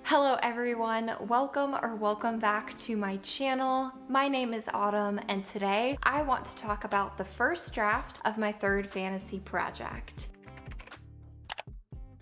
Hello everyone, welcome back to my channel. My name is Autumn and today I want to talk about the first draft of my third fantasy project.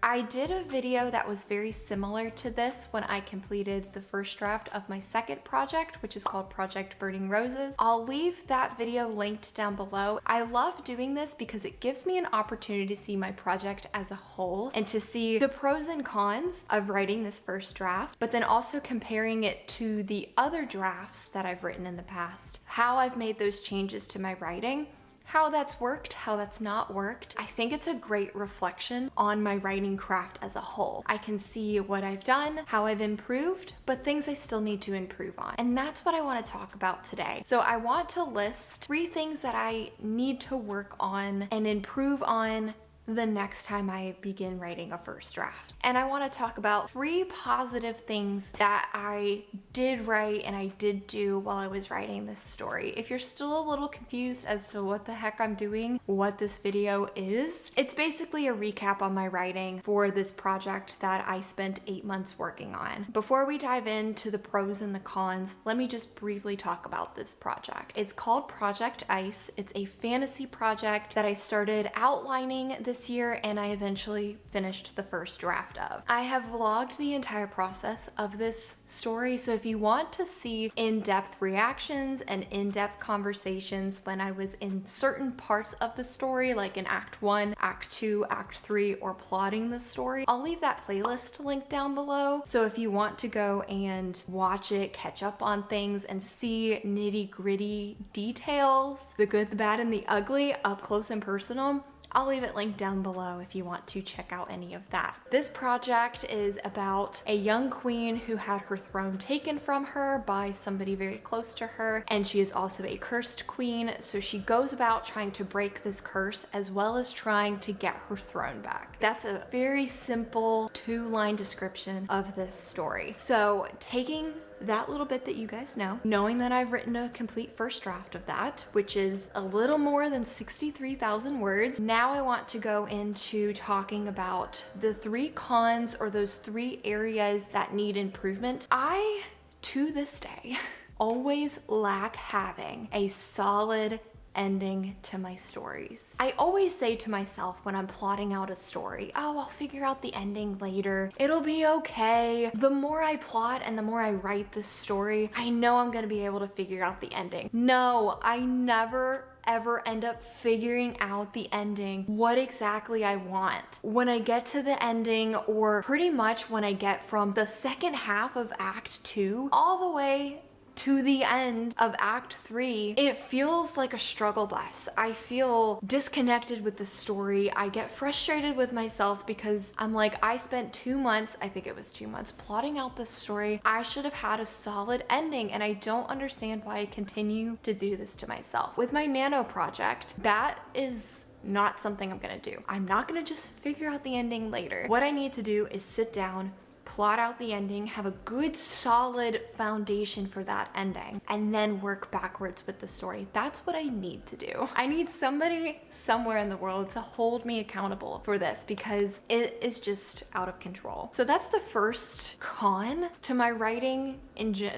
I did a video that was very similar to this when I completed the first draft of my second project, which is called Project Burning Roses. I'll leave that video linked down below. I love doing this because it gives me an opportunity to see my project as a whole and to see the pros and cons of writing this first draft, but then also comparing it to the other drafts that I've written in the past, how I've made those changes to my writing, how that's worked, how that's not worked. I think it's a great reflection on my writing craft as a whole. I can see what I've done, how I've improved, but things I still need to improve on. And that's what I want to talk about today. So I want to list 3 things that I need to work on and improve on the next time I begin writing a first draft. And I want to talk about 3 positive things that I did write and I did do while I was writing this story. If you're still a little confused as to what the heck I'm doing, what this video is, it's basically a recap on my writing for this project that I spent 8 months working on. Before we dive into the pros and the cons, let me just briefly talk about this project. It's called Project Ice. It's a fantasy project that I started outlining this year and I eventually finished the first draft of. I have vlogged the entire process of this story, so if you want to see in-depth reactions and in-depth conversations when I was in certain parts of the story, like in Act 1, Act 2, Act 3, or plotting the story, I'll leave that playlist linked down below. So if you want to go and watch it, catch up on things, and see nitty-gritty details, the good, the bad, and the ugly, up close and personal, I'll leave it linked down below if you want to check out any of that. This project is about a young queen who had her throne taken from her by somebody very close to her, and she is also a cursed queen, so she goes about trying to break this curse as well as trying to get her throne back. That's a very simple 2-line description of this story. So taking that little bit that you guys know, knowing that I've written a complete first draft of that, which is a little more than 63,000 words, now I want to go into talking about the 3 cons or those 3 areas that need improvement. I, to this day, always lack having a solid ending to my stories. I always say to myself when I'm plotting out a story, oh, I'll figure out the ending later. It'll be okay. The more I plot and the more I write this story, I know I'm gonna be able to figure out the ending. No, I never ever end up figuring out the ending, what exactly I want. When I get to the ending, or pretty much when I get from the second half of Act 2 all the way to the end of Act 3, it feels like a struggle bus. I feel disconnected with the story. I get frustrated with myself because I'm like, I spent 2 months, I think it was 2 months, plotting out this story. I should have had a solid ending, and I don't understand why I continue to do this to myself. With my nano project, that is not something I'm gonna do. I'm not gonna just figure out the ending later. What I need to do is sit down, plot out the ending, have a good solid foundation for that ending, and then work backwards with the story. That's what I need to do. I need somebody somewhere in the world to hold me accountable for this because it is just out of control. So that's the first con to my writing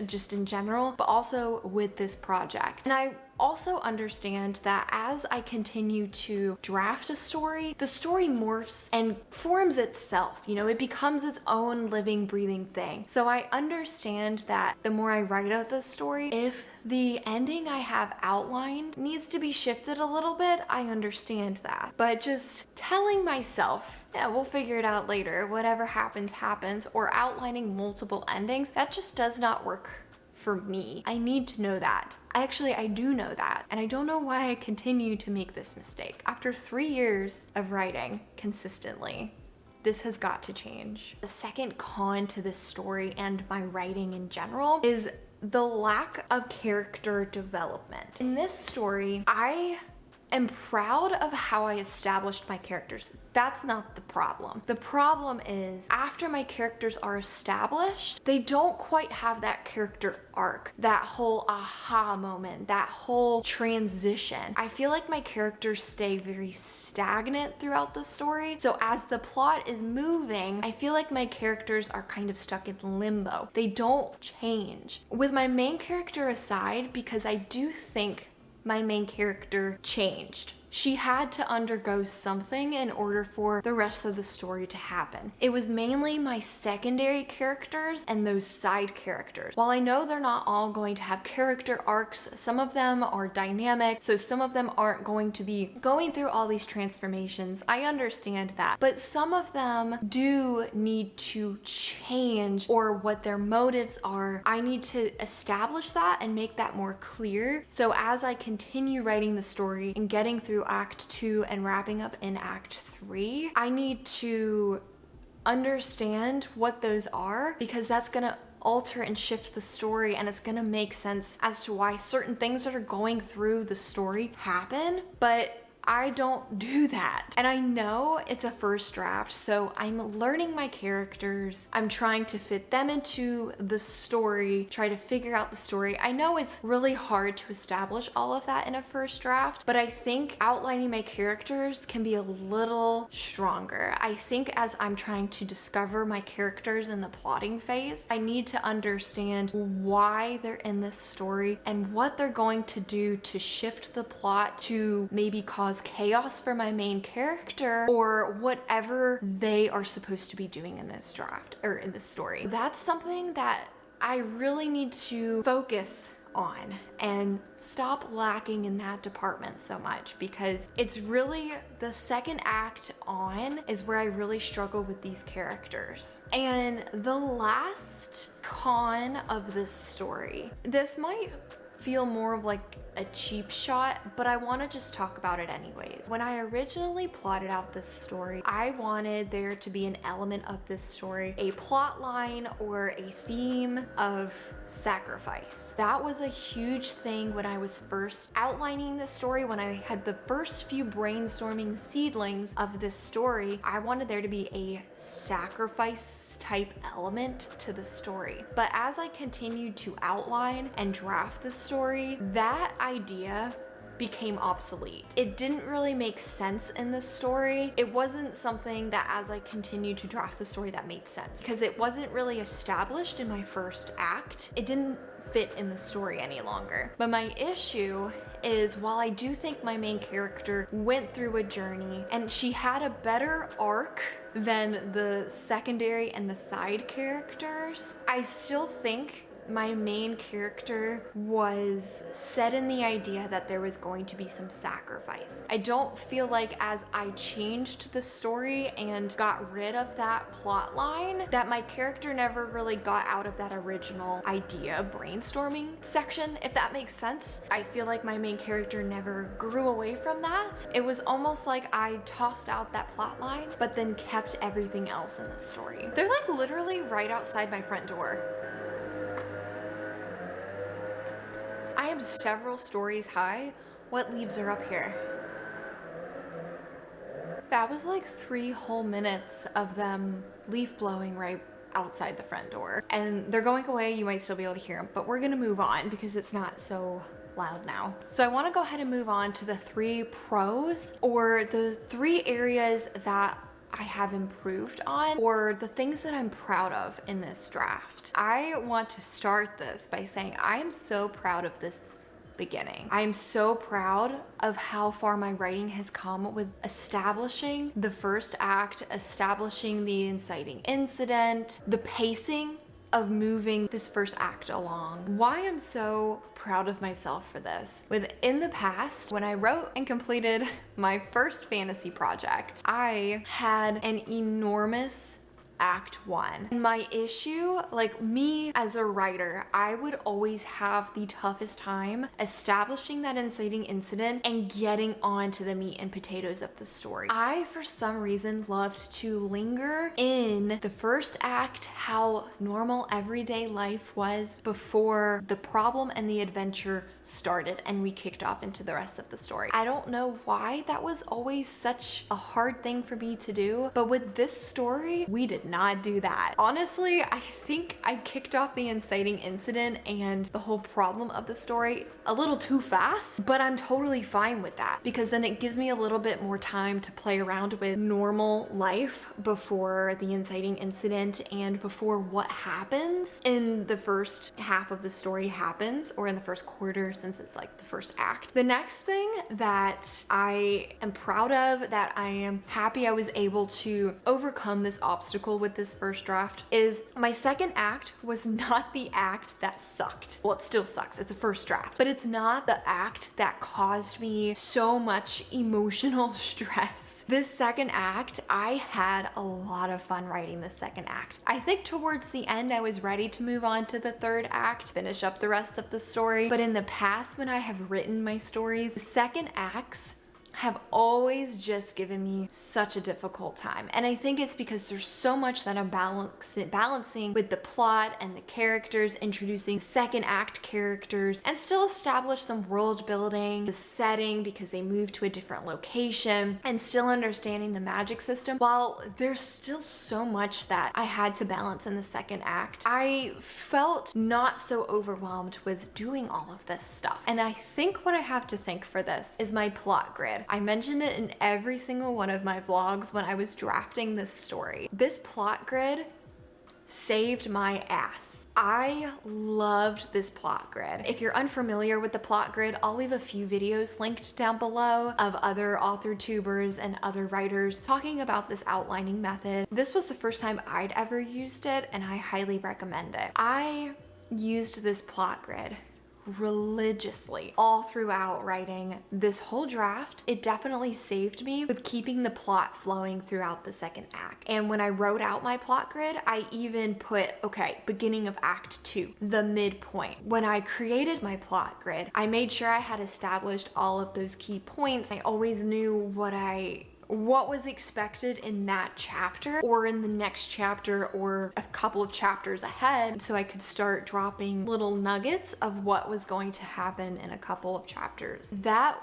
just in general, but also with this project. And I also understand that as I continue to draft a story, the story morphs and forms itself. You know, it becomes its own living, breathing thing. So I understand that the more I write out the story, if the ending I have outlined needs to be shifted a little bit, I understand that. But just telling myself, yeah, we'll figure it out later, whatever happens, happens, or outlining multiple endings, that just does not work for me. I need to know that. I do know that, and I don't know why I continue to make this mistake. After 3 years of writing consistently, this has got to change. The second con to this story and my writing in general is the lack of character development. In this story, I am proud of how I established my characters. That's not the problem. The problem is after my characters are established, they don't quite have that character arc, that whole aha moment, that whole transition. I feel like my characters stay very stagnant throughout the story. So as the plot is moving, I feel like my characters are kind of stuck in limbo. They don't change. With my main character aside, because I do think my main character changed. She had to undergo something in order for the rest of the story to happen. It was mainly my secondary characters and those side characters. While I know they're not all going to have character arcs, some of them are dynamic, so some of them aren't going to be going through all these transformations. I understand that. But some of them do need to change, or what their motives are. I need to establish that and make that more clear. So as I continue writing the story and getting through Act 2 and wrapping up in Act 3, I need to understand what those are, because that's gonna alter and shift the story, and it's gonna make sense as to why certain things that are going through the story happen. But I don't do that. And I know it's a first draft, so I'm learning my characters. I'm trying to fit them into the story, try to figure out the story. I know it's really hard to establish all of that in a first draft, but I think outlining my characters can be a little stronger. I think as I'm trying to discover my characters in the plotting phase, I need to understand why they're in this story and what they're going to do to shift the plot to maybe cause chaos for my main character, or whatever they are supposed to be doing in this draft or in this story. That's something that I really need to focus on and stop lacking in that department so much, because it's really the second act on is where I really struggle with these characters. And the last con of this story, this might feel more of like a cheap shot, but I want to just talk about it anyways. When I originally plotted out this story, I wanted there to be an element of this story, a plot line or a theme of sacrifice. That was a huge thing when I was first outlining this story. When I had the first few brainstorming seedlings of this story, I wanted there to be a sacrifice type element to the story. But as I continued to outline and draft the story, that idea became obsolete. It didn't really make sense in the story. It wasn't something that as I continued to draft the story that made sense, because it wasn't really established in my first act. It didn't fit in the story any longer. But my issue is, while I do think my main character went through a journey and she had a better arc than the secondary and the side characters, I still think my main character was set in the idea that there was going to be some sacrifice. I don't feel like as I changed the story and got rid of that plot line, that my character never really got out of that original idea brainstorming section, if that makes sense. I feel like my main character never grew away from that. It was almost like I tossed out that plot line, but then kept everything else in the story. They're like literally right outside my front door. I am several stories high. What leaves are up here? That was like 3 whole minutes of them leaf blowing right outside the front door. And they're going away, you might still be able to hear them, but we're gonna move on because it's not so loud now. So I wanna go ahead and move on to the 3 pros, or the 3 areas that I have improved on, or the things that I'm proud of in this draft. I want to start this by saying I am so proud of this beginning. I am so proud of how far my writing has come with establishing the first act, establishing the inciting incident, the pacing of moving this first act along. Why I'm so proud of myself for this. In the past, when I wrote and completed my first fantasy project, I had an enormous Act 1. And my issue, like me as a writer, I would always have the toughest time establishing that inciting incident and getting on to the meat and potatoes of the story. I, for some reason, loved to linger in the first act, how normal everyday life was before the problem and the adventure started and we kicked off into the rest of the story. I don't know why that was always such a hard thing for me to do, but with this story, we did not do that. Honestly, I think I kicked off the inciting incident and the whole problem of the story a little too fast, but I'm totally fine with that because then it gives me a little bit more time to play around with normal life before the inciting incident and before what happens in the first half of the story happens, or in the first quarter, since it's like the first act. The next thing that I am proud of, that I am happy I was able to overcome this obstacle with this first draft, is my second act was not the act that sucked. Well, it still sucks. It's a first draft, but it's not the act that caused me so much emotional stress. This second act, I had a lot of fun writing the second act. I think towards the end, I was ready to move on to the third act, finish up the rest of the story. But in the past, when I have written my stories, the second acts have always just given me such a difficult time. And I think it's because there's so much that I'm balancing with the plot and the characters, introducing second act characters, and still establish some world building, the setting because they moved to a different location, and still understanding the magic system. While there's still so much that I had to balance in the second act, I felt not so overwhelmed with doing all of this stuff. And I think what I have to thank for this is my plot grid. I mentioned it in every single one of my vlogs when I was drafting this story. This plot grid saved my ass. I loved this plot grid. If you're unfamiliar with the plot grid, I'll leave a few videos linked down below of other author tubers and other writers talking about this outlining method. This was the first time I'd ever used it, and I highly recommend it. I used this plot grid religiously all throughout writing this whole draft. It definitely saved me with keeping the plot flowing throughout the second act. And when I wrote out my plot grid, I even put, okay, beginning of act 2, the midpoint. When I created my plot grid, I made sure I had established all of those key points. I always knew what was expected in that chapter or in the next chapter or a couple of chapters ahead, so I could start dropping little nuggets of what was going to happen in a couple of chapters. That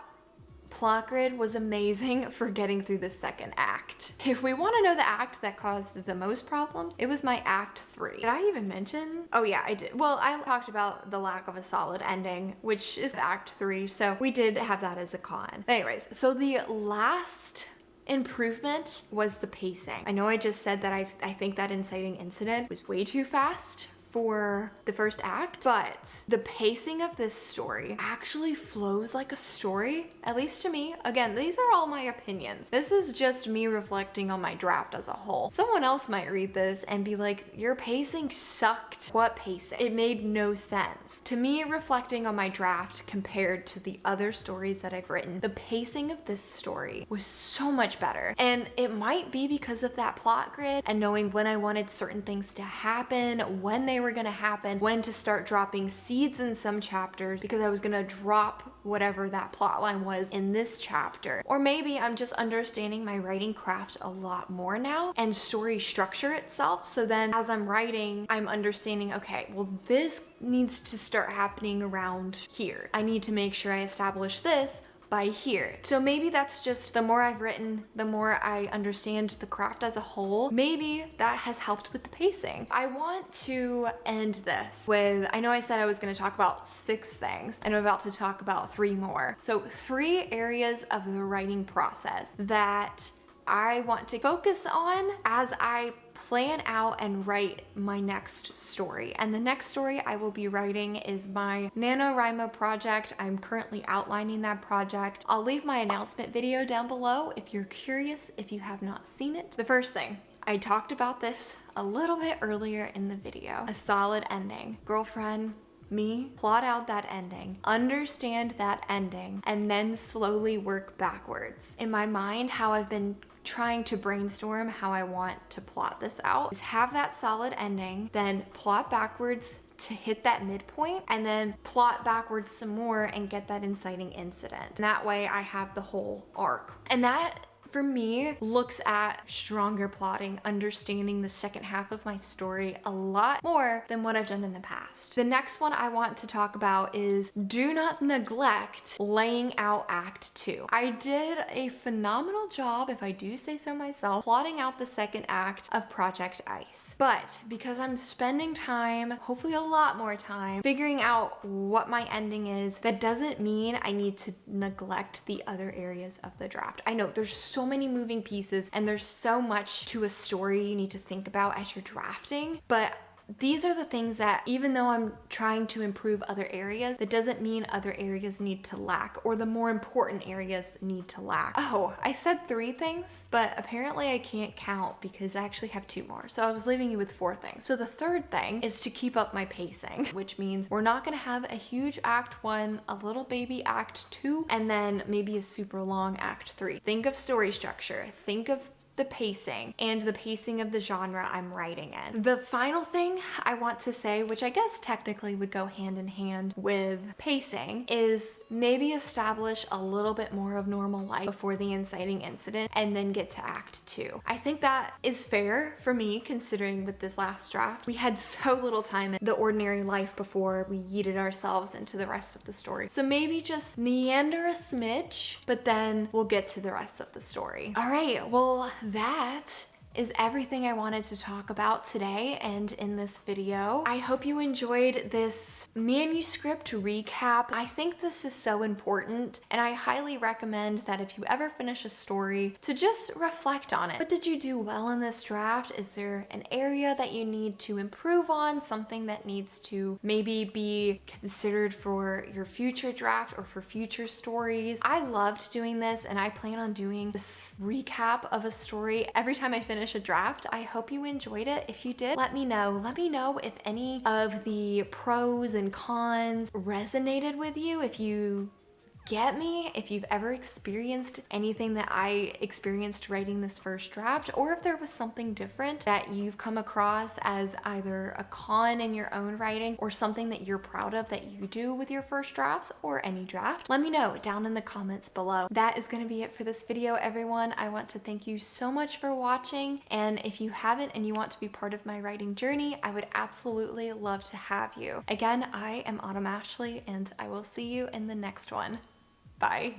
plot grid was amazing for getting through the second act. If we want to know the act that caused the most problems, it was my act 3. Did I even mention? Oh yeah, I did. Well, I talked about the lack of a solid ending, which is act 3, so we did have that as a con. Anyways, so the last improvement was the pacing. I know I just said that I think that inciting incident was way too fast for the first act, but the pacing of this story actually flows like a story, at least to me. Again, these are all my opinions. This is just me reflecting on my draft as a whole. Someone else might read this and be like, your pacing sucked. What pacing? It made no sense. To me, reflecting on my draft compared to the other stories that I've written, the pacing of this story was so much better. And it might be because of that plot grid and knowing when I wanted certain things to happen, when they were gonna happen, when to start dropping seeds in some chapters, because I was gonna drop whatever that plot line was in this chapter. Or maybe I'm just understanding my writing craft a lot more now and story structure itself. So then as I'm writing, I'm understanding, okay, well, this needs to start happening around here. I need to make sure I establish this by here. So maybe that's just the more I've written, the more I understand the craft as a whole. Maybe that has helped with the pacing. I want to end this with, I know I said I was going to talk about 6 things, and I'm about to talk about 3 more. So 3 areas of the writing process that I want to focus on as I plan out and write my next story. And the next story I will be writing is my NaNoWriMo project. I'm currently outlining that project. I'll leave my announcement video down below if you're curious, if you have not seen it. The first thing, I talked about this a little bit earlier in the video, a solid ending. Girlfriend, me, plot out that ending, understand that ending, and then slowly work backwards. In my mind, how I've been trying to brainstorm how I want to plot this out is have that solid ending, then plot backwards to hit that midpoint, and then plot backwards some more and get that inciting incident. And that way I have the whole arc. And that, for me, looks at stronger plotting, understanding the second half of my story a lot more than what I've done in the past. The next one I want to talk about is do not neglect laying out Act 2. I did a phenomenal job, if I do say so myself, plotting out the second act of Project Ice. But because I'm spending time, hopefully a lot more time, figuring out what my ending is, that doesn't mean I need to neglect the other areas of the draft. I know there's so many moving pieces and there's so much to a story you need to think about as you're drafting, but these are the things that, even though I'm trying to improve other areas, that doesn't mean other areas need to lack, or the more important areas need to lack. Oh, I said 3 things, but apparently I can't count because I actually have 2 more. So I was leaving you with 4 things. So the third thing is to keep up my pacing, which means we're not gonna have a huge Act 1, a little baby Act 2, and then maybe a super long Act 3. Think of story structure, think of the pacing and the pacing of the genre I'm writing in. The final thing I want to say, which I guess technically would go hand in hand with pacing, is maybe establish a little bit more of normal life before the inciting incident and then get to Act 2. I think that is fair for me, considering with this last draft, we had so little time in the ordinary life before we yeeted ourselves into the rest of the story. So maybe just meander a smidge, but then we'll get to the rest of the story. All right, well, that is everything I wanted to talk about today and in this video. I hope you enjoyed this manuscript recap. I think this is so important, and I highly recommend that if you ever finish a story, to just reflect on it. What did you do well in this draft? Is there an area that you need to improve on? Something that needs to maybe be considered for your future draft or for future stories? I loved doing this, and I plan on doing this recap of a story every time I finish a draft. I hope you enjoyed it. If you did, let me know. Let me know if any of the pros and cons resonated with you, if you get me, if you've ever experienced anything that I experienced writing this first draft, or if there was something different that you've come across as either a con in your own writing or something that you're proud of that you do with your first drafts or any draft. Let me know down in the comments below. That is going to be it for this video, everyone. I want to thank you so much for watching, and if you haven't and you want to be part of my writing journey, I would absolutely love to have you. Again, I am Autumn Ashley, and I will see you in the next one. Bye.